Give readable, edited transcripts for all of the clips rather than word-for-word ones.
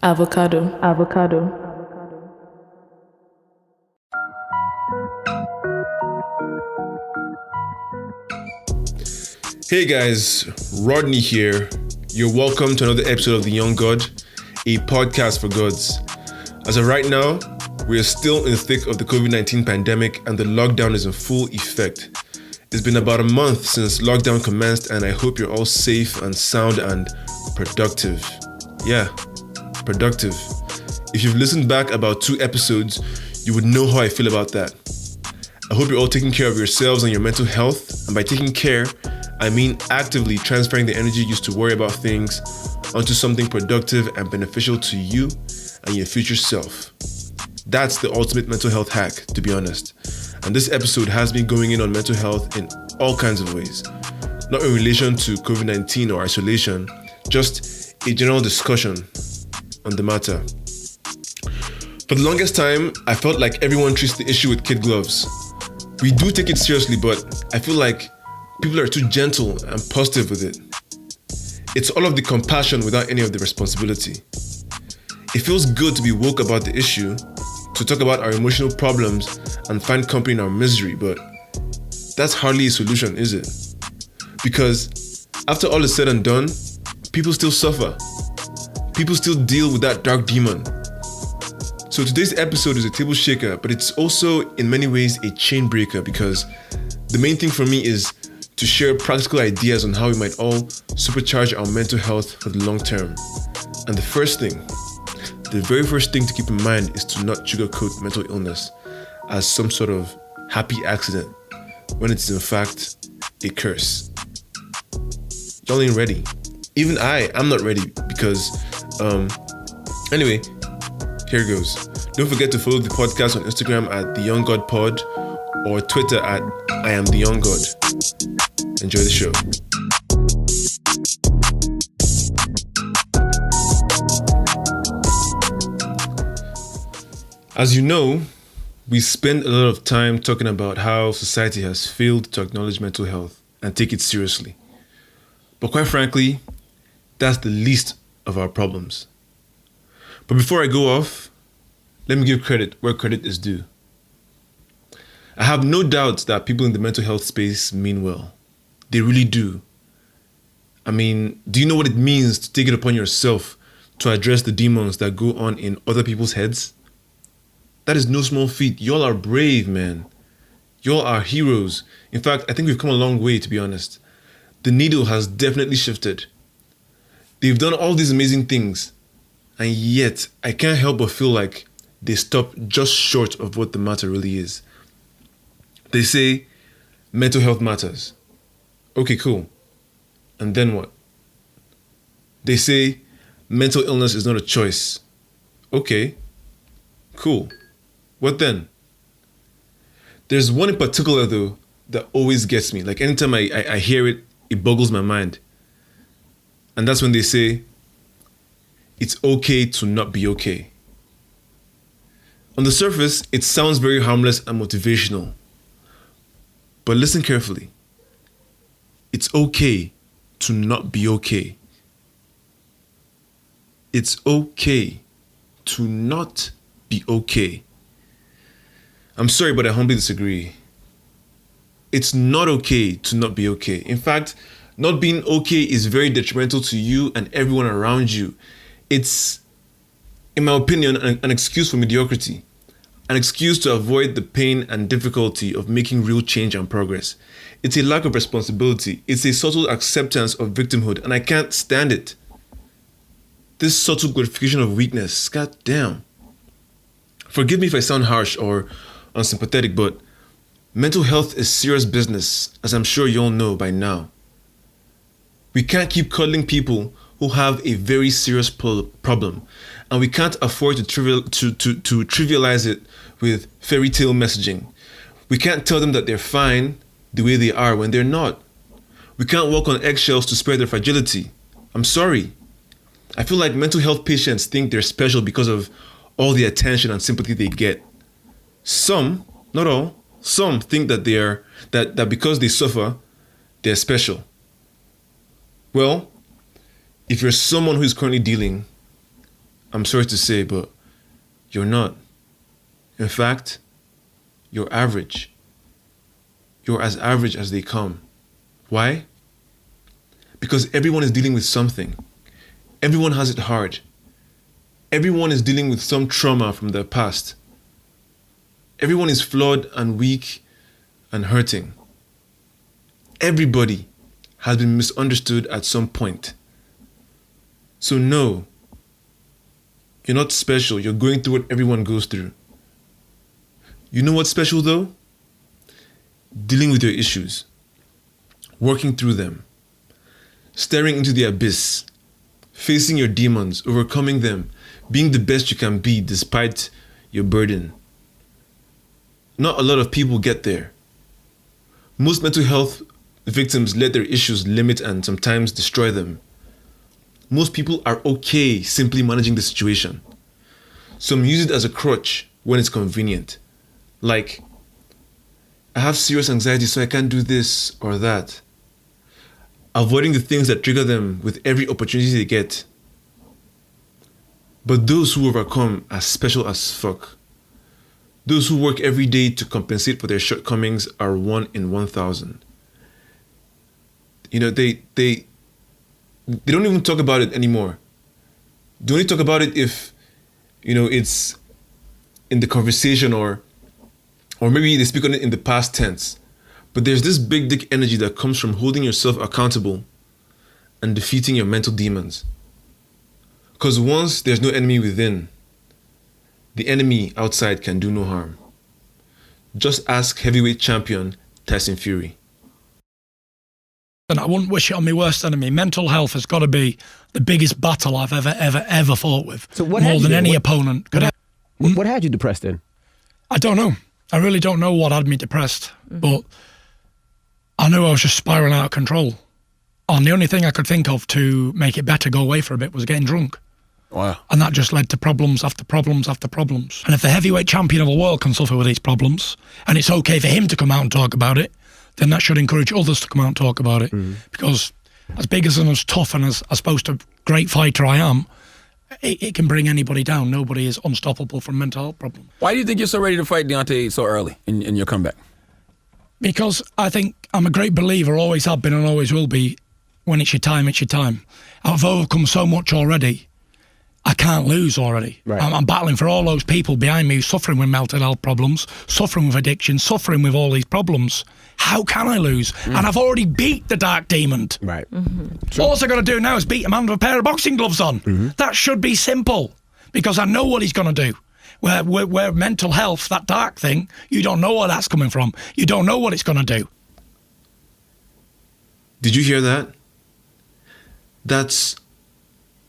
Avocado. Hey guys, Rodney here. You're welcome to another episode of The Young God, a podcast for gods. As of right now, we are still in the thick of the COVID-19 pandemic and the lockdown is in full effect. It's been about a month since lockdown commenced and I hope you're all safe and sound and productive. Yeah, productive. If you've listened back about 2 episodes, you would know how I feel about that. I hope you're all taking care of yourselves and your mental health, and by taking care, I mean actively transferring the energy used to worry about things onto something productive and beneficial to you and your future self. That's the ultimate mental health hack, to be honest. And this episode has been going in on mental health in all kinds of ways. Not in relation to COVID-19 or isolation, just a general discussion on the matter. For the longest time, I felt like everyone treats the issue with kid gloves. We do take it seriously, but I feel like people are too gentle and positive with it. It's all of the compassion without any of the responsibility. It feels good to be woke about the issue, to talk about our emotional problems and find company in our misery, but that's hardly a solution, is it? Because after all is said and done, people still suffer. People still deal with that dark demon. So today's episode is a table shaker, but it's also in many ways a chain breaker because the main thing for me is to share practical ideas on how we might all supercharge our mental health for the long term. And the very first thing to keep in mind is to not sugarcoat mental illness as some sort of happy accident when it's in fact a curse. Y'all ain't ready. Even I'm not ready because, anyway, here goes. Don't forget to follow the podcast on Instagram at The Young God Pod or Twitter at I Am The Young God. Enjoy the show. As you know, we spend a lot of time talking about how society has failed to acknowledge mental health and take it seriously. But quite frankly, that's the least of our problems. But before I go off, let me give credit where credit is due. I have no doubt that people in the mental health space mean well. They really do. I mean, do you know what it means to take it upon yourself to address the demons that go on in other people's heads? That is no small feat. Y'all are brave, man. Y'all are heroes. In fact, I think we've come a long way, to be honest. The needle has definitely shifted. They've done all these amazing things, and yet I can't help but feel like they stop just short of what the matter really is. They say mental health matters. Okay, cool. And then what? They say mental illness is not a choice. Okay, cool. What then? There's one in particular though that always gets me. Like anytime I hear it, it boggles my mind. And that's when they say, it's okay to not be okay. On the surface, it sounds very harmless and motivational. But listen carefully. It's okay to not be okay. It's okay to not be okay. I'm sorry, but I humbly disagree. It's not okay to not be okay. In fact, not being okay is very detrimental to you and everyone around you. It's, in my opinion, an excuse for mediocrity. An excuse to avoid the pain and difficulty of making real change and progress. It's a lack of responsibility. It's a subtle acceptance of victimhood, and I can't stand it. This subtle glorification of weakness, god damn. Forgive me if I sound harsh or unsympathetic, but mental health is serious business, as I'm sure you all know by now. We can't keep cuddling people who have a very serious problem, and we can't afford to trivialize it with fairy tale messaging. We can't tell them that they're fine the way they are when they're not. We can't walk on eggshells to spare their fragility. I'm sorry. I feel like mental health patients think they're special because of all the attention and sympathy they get. Some, not all, some think that that because they suffer, they're special. Well, if you're someone who is currently dealing, I'm sorry to say, but you're not. In fact, you're average. You're as average as they come. Why? Because everyone is dealing with something. Everyone has it hard. Everyone is dealing with some trauma from their past. Everyone is flawed and weak and hurting. Everybody has been misunderstood at some point. So no, you're not special. You're going through what everyone goes through. You know what's special though? Dealing with your issues, working through them, staring into the abyss, facing your demons, overcoming them, being the best you can be despite your burden. Not a lot of people get there. Most mental health victims let their issues limit and sometimes destroy them. Most people are okay simply managing the situation. Some use it as a crutch when it's convenient. Like, I have serious anxiety, so I can't do this or that. Avoiding the things that trigger them with every opportunity they get. But those who overcome are special as fuck. Those who work every day to compensate for their shortcomings are 1 in 1,000. You know, they don't even talk about it anymore. They only talk about it if, you know, it's in the conversation or maybe they speak on it in the past tense. But there's this big dick energy that comes from holding yourself accountable and defeating your mental demons. Because once there's no enemy within, the enemy outside can do no harm. Just ask heavyweight champion Tyson Fury. And I wouldn't wish it on my worst enemy. Mental health has got to be the biggest battle I've ever fought with. So what more had you than there? any What- opponent could. What had you depressed then? I don't know. I really don't know what had me depressed, but I knew I was just spiraling out of control. And the only thing I could think of to make it better go away for a bit was getting drunk. Wow. And that just led to problems after problems after problems. And if the heavyweight champion of the world can suffer with these problems, and it's okay for him to come out and talk about it, then that should encourage others to come out and talk about it. Because as big as and as tough and as supposed to great fighter I am, it can bring anybody down. Nobody is unstoppable from mental health problems. Why do you think you're so ready to fight Deontay so early in your comeback? Because I think I'm a great believer, always have been and always will be, when it's your time, it's your time. I've overcome so much already, I can't lose already. Right. I'm battling for all those people behind me suffering with mental health problems, suffering with addiction, suffering with all these problems. How can I lose? And I've already beat the dark demon. Right. All I've got to do now is beat a man with a pair of boxing gloves on. That should be simple, because I know what he's going to do. Where mental health, that dark thing, you don't know where that's coming from. You don't know what it's going to do. Did you hear that? That's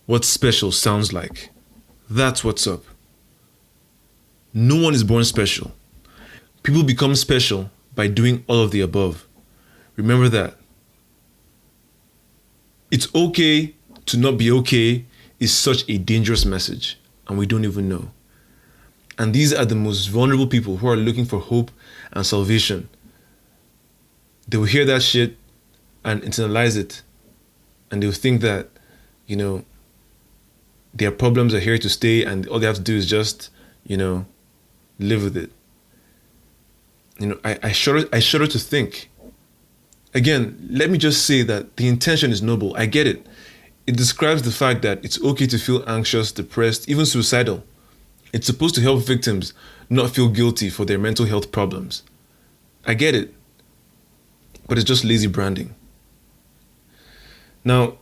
what special sounds like. That's what's up. No one is born special. People become special by doing all of the above. Remember that. It's okay to not be okay is such a dangerous message, and we don't even know. And these are the most vulnerable people who are looking for hope and salvation. They will hear that shit and internalize it, and they'll think that, you know, their problems are here to stay and all they have to do is just, you know, live with it. You know, I shudder to think. Again, let me just say that the intention is noble. I get it. It describes the fact that it's okay to feel anxious, depressed, even suicidal. It's supposed to help victims not feel guilty for their mental health problems. I get it. But it's just lazy branding. Now,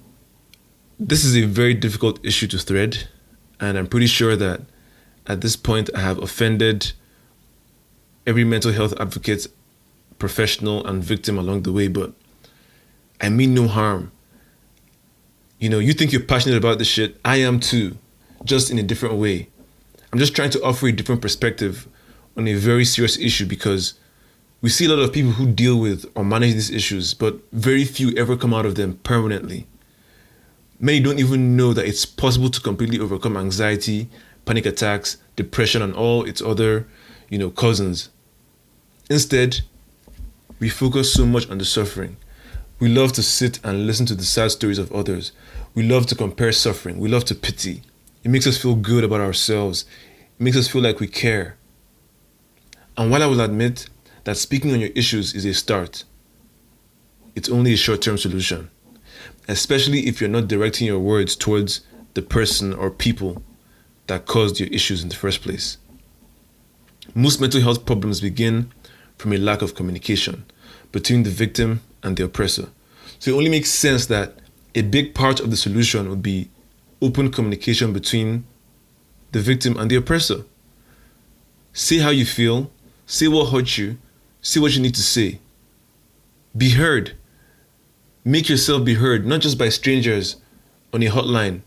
this is a very difficult issue to thread, and I'm pretty sure that at this point I have offended every mental health advocate, professional and victim along the way, but I mean no harm. You know, you think you're passionate about this shit, I am too, just in a different way. I'm just trying to offer a different perspective on a very serious issue, because we see a lot of people who deal with or manage these issues, but very few ever come out of them permanently. Many don't even know that it's possible to completely overcome anxiety, panic attacks, depression, and all its other, you know, cousins. Instead, we focus so much on the suffering. We love to sit and listen to the sad stories of others. We love to compare suffering. We love to pity. It makes us feel good about ourselves. It makes us feel like we care. And while I will admit that speaking on your issues is a start, it's only a short-term solution, especially if you're not directing your words towards the person or people that caused your issues in the first place. Most mental health problems begin from a lack of communication between the victim and the oppressor. So it only makes sense that a big part of the solution would be open communication between the victim and the oppressor. Say how you feel, say what hurt you, say what you need to say. Be heard. Make yourself be heard, not just by strangers on a hotline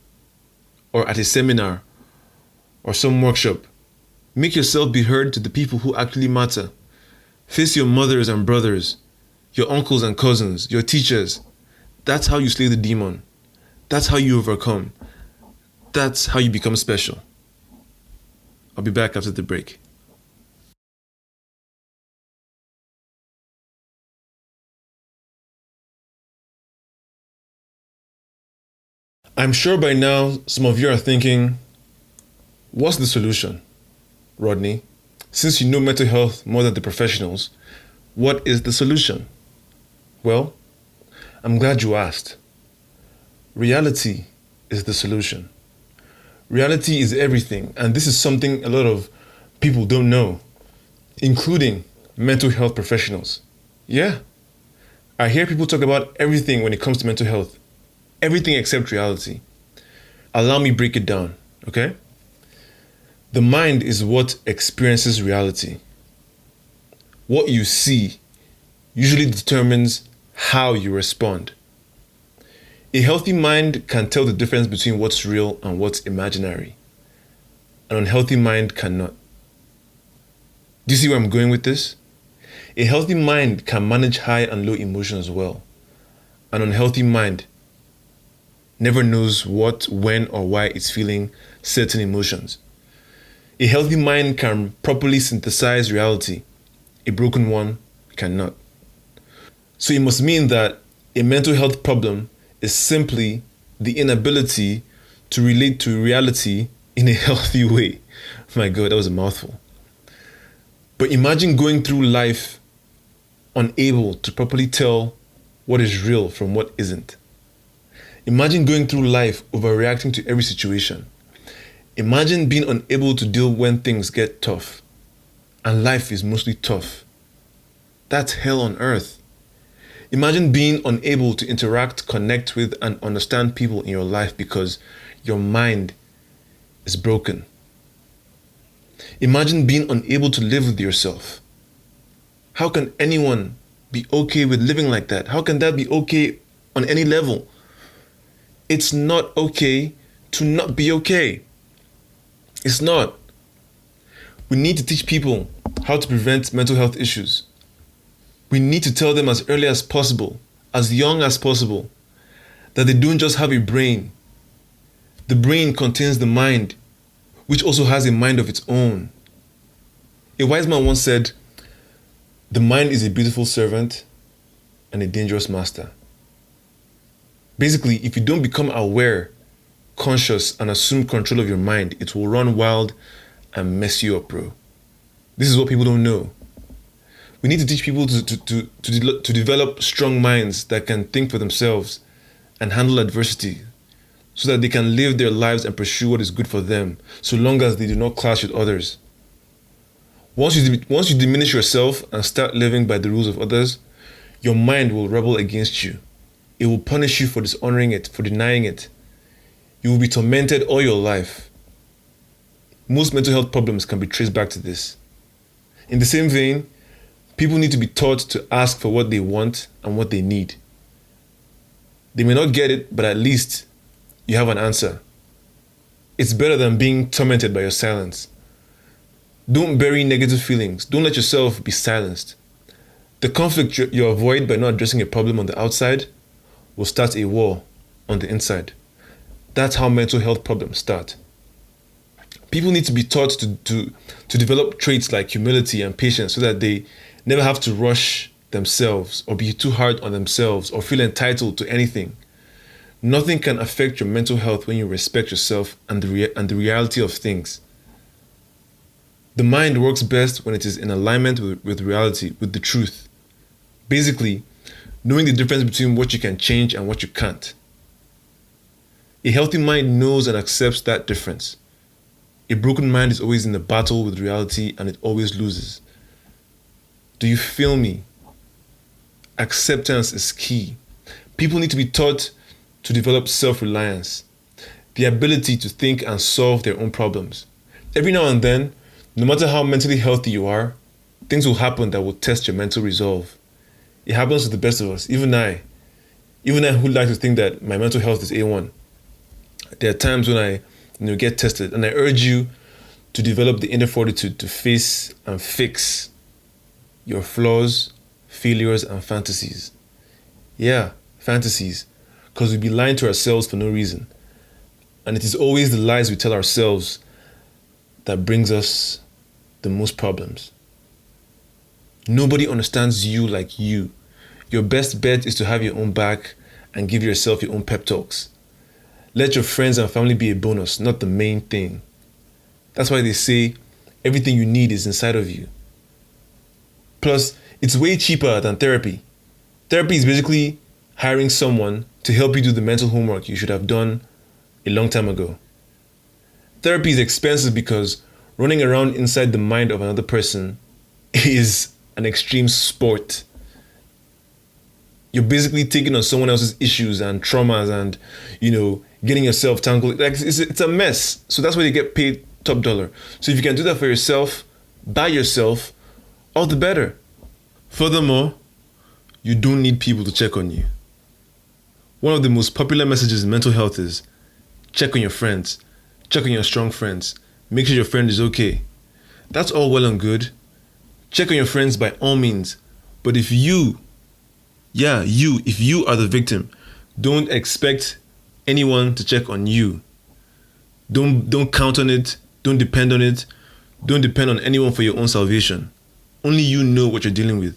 or at a seminar or some workshop. Make yourself be heard to the people who actually matter. Face your mothers and brothers, your uncles and cousins, your teachers. That's how you slay the demon. That's how you overcome. That's how you become special. I'll be back after the break. I'm sure by now some of you are thinking, what's the solution, Rodney? Since you know mental health more than the professionals, what is the solution? Well, I'm glad you asked. Reality is the solution. Reality is everything, and this is something a lot of people don't know, including mental health professionals. Yeah, I hear people talk about everything when it comes to mental health. Everything except reality. Allow me break it down, okay? The mind is what experiences reality. What you see usually determines how you respond. A healthy mind can tell the difference between what's real and what's imaginary. An unhealthy mind cannot. Do you see where I'm going with this? A healthy mind can manage high and low emotions well. An unhealthy mind never knows what, when, or why it's feeling certain emotions. A healthy mind can properly synthesize reality. A broken one cannot. So it must mean that a mental health problem is simply the inability to relate to reality in a healthy way. My God, that was a mouthful. But imagine going through life unable to properly tell what is real from what isn't. Imagine going through life overreacting to every situation. Imagine being unable to deal when things get tough, and life is mostly tough. That's hell on earth. Imagine being unable to interact, connect with, and understand people in your life because your mind is broken. Imagine being unable to live with yourself. How can anyone be okay with living like that? How can that be okay on any level? It's not okay to not be okay. It's not. We need to teach people how to prevent mental health issues. We need to tell them as early as possible, as young as possible, that they don't just have a brain. The brain contains the mind, which also has a mind of its own. A wise man once said, "The mind is a beautiful servant and a dangerous master." Basically, if you don't become aware, conscious, and assume control of your mind, it will run wild and mess you up, bro. This is what people don't know. We need to teach people to develop strong minds that can think for themselves and handle adversity so that they can live their lives and pursue what is good for them, so long as they do not clash with others. Once you diminish yourself and start living by the rules of others, your mind will rebel against you. It will punish you for dishonoring it, for denying it. You will be tormented all your life. Most mental health problems can be traced back to this. In the same vein, people need to be taught to ask for what they want and what they need. They may not get it, but at least you have an answer. It's better than being tormented by your silence. Don't bury negative feelings. Don't let yourself be silenced. The conflict you avoid by not addressing a problem on the outside will start a war on the inside. That's how mental health problems start. People need to be taught to develop traits like humility and patience so that they never have to rush themselves or be too hard on themselves or feel entitled to anything. Nothing can affect your mental health when you respect yourself and the reality of things. The mind works best when it is in alignment with reality, with the truth. Basically, knowing the difference between what you can change and what you can't. A healthy mind knows and accepts that difference. A broken mind is always in a battle with reality and it always loses. Do you feel me? Acceptance is key. People need to be taught to develop self-reliance, the ability to think and solve their own problems. Every now and then, no matter how mentally healthy you are, things will happen that will test your mental resolve. It happens to the best of us, even I who like to think that my mental health is A1. There are times when I get tested, and I urge you to develop the inner fortitude to face and fix your flaws, failures, and fantasies. Yeah, fantasies. Because we be lying to ourselves for no reason. And it is always the lies we tell ourselves that brings us the most problems. Nobody understands you like you. Your best bet is to have your own back and give yourself your own pep talks. Let your friends and family be a bonus, not the main thing. That's why they say everything you need is inside of you. Plus, it's way cheaper than therapy. Therapy is basically hiring someone to help you do the mental homework you should have done a long time ago. Therapy is expensive because running around inside the mind of another person is an extreme sport. You're basically taking on someone else's issues and traumas and, getting yourself tangled. Like it's a mess. So that's why you get paid top dollar. So if you can do that for yourself, by yourself, all the better. Furthermore, you don't need people to check on you. One of the most popular messages in mental health is check on your friends, check on your strong friends, make sure your friend is okay. That's all well and good. Check on your friends by all means. But if you are the victim, don't expect anyone to check on you. Don't count on it. Don't depend on it. Don't depend on anyone for your own salvation. Only you know what you're dealing with.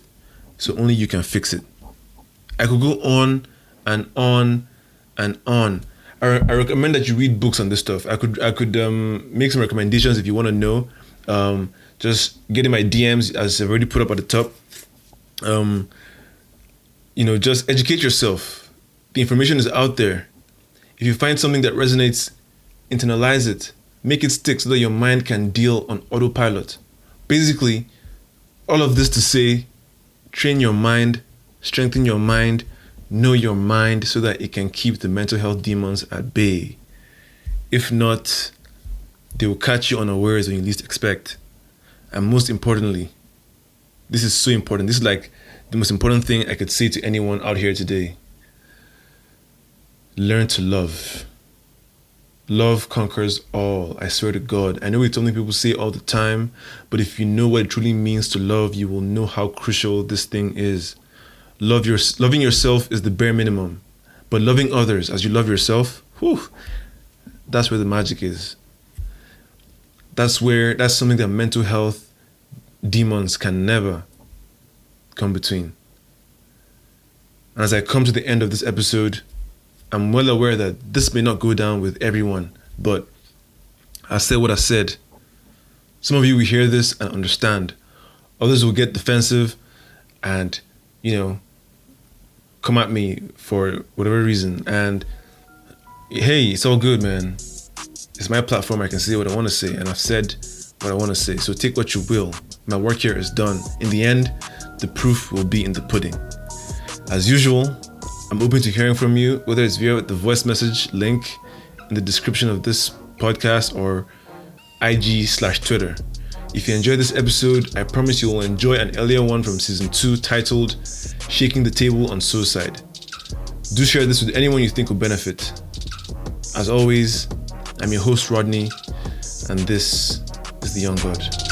So only you can fix it. I could go on and on and on. I recommend that you read books on this stuff. I could make some recommendations if you want to know. Just get in my DMs, as I've already put up at the top. Just educate yourself. The information is out there. If you find something that resonates, internalize it. Make it stick so that your mind can deal on autopilot. Basically, all of this to say, train your mind, strengthen your mind, know your mind so that it can keep the mental health demons at bay. If not, they will catch you unawares when you least expect. And most importantly, this is so important. This is like the most important thing I could say to anyone out here today. Learn to love. Love conquers all, I swear to God. I know it's something people say all the time, but if you know what it truly means to love, you will know how crucial this thing is. Loving yourself is the bare minimum, but loving others as you love yourself, that's where the magic is. That's something that mental health demons can never come between. And as I come to the end of this episode, I'm well aware that this may not go down with everyone, but I said what I said. Some of you will hear this and understand. Others will get defensive and, come at me for whatever reason. And hey, it's all good, man. It's my platform. I can say what I want to say, and I've said what I want to say. So take what you will. My work here is done. In the end, the proof will be in the pudding. As usual, I'm open to hearing from you, whether it's via the voice message link in the description of this podcast or IG/Twitter. If you enjoyed this episode, I promise you will enjoy an earlier one from season 2 titled Shaking the Table on Suicide. Do share this with anyone you think will benefit. As always, I'm your host Rodney, and this is The Young God.